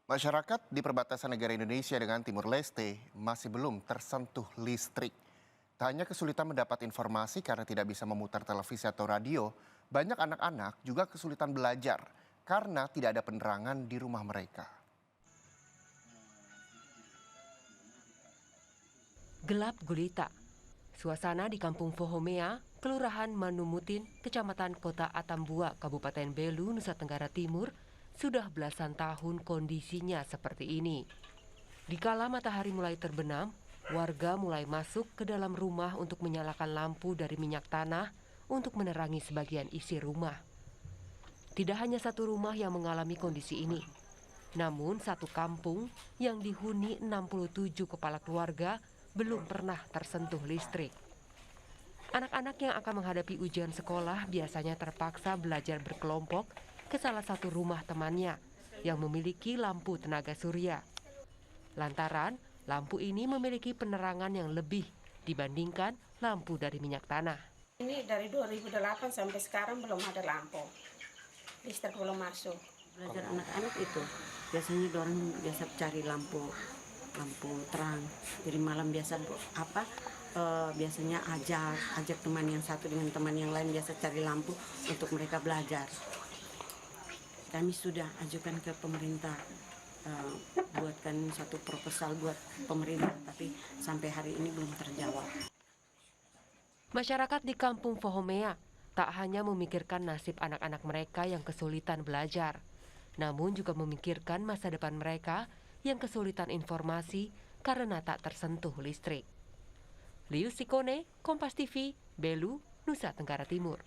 Masyarakat di perbatasan negara Indonesia dengan Timur Leste masih belum tersentuh listrik. Tak hanya kesulitan mendapat informasi karena tidak bisa memutar televisi atau radio, banyak anak-anak juga kesulitan belajar karena tidak ada penerangan di rumah mereka. Gelap gulita. Suasana di Kampung Fohomea, Kelurahan Manumutin, Kecamatan Kota Atambua, Kabupaten Belu, Nusa Tenggara Timur, sudah belasan tahun kondisinya seperti ini. Dikala matahari mulai terbenam, warga mulai masuk ke dalam rumah untuk menyalakan lampu dari minyak tanah untuk menerangi sebagian isi rumah. Tidak hanya satu rumah yang mengalami kondisi ini, namun satu kampung yang dihuni 67 kepala keluarga belum pernah tersentuh listrik. Anak-anak yang akan menghadapi ujian sekolah biasanya terpaksa belajar berkelompok ke salah satu rumah temannya yang memiliki lampu tenaga surya. Lantaran lampu ini memiliki penerangan yang lebih dibandingkan lampu dari minyak tanah. Ini dari 2008 sampai sekarang belum ada lampu. Listrik belum masuk. Belajar anak-anak itu biasanya orang biasa cari lampu terang. Jadi malam biasanya ajak teman yang satu dengan teman yang lain biasa cari lampu untuk mereka belajar. Kami sudah ajukan ke pemerintah, buatkan satu proposal buat pemerintah, tapi sampai hari ini belum terjawab. Masyarakat di Kampung Fohomea tak hanya memikirkan nasib anak-anak mereka yang kesulitan belajar, namun juga memikirkan masa depan mereka yang kesulitan informasi karena tak tersentuh listrik. Liu Sikone, Kompas TV, Belu, Nusa Tenggara Timur.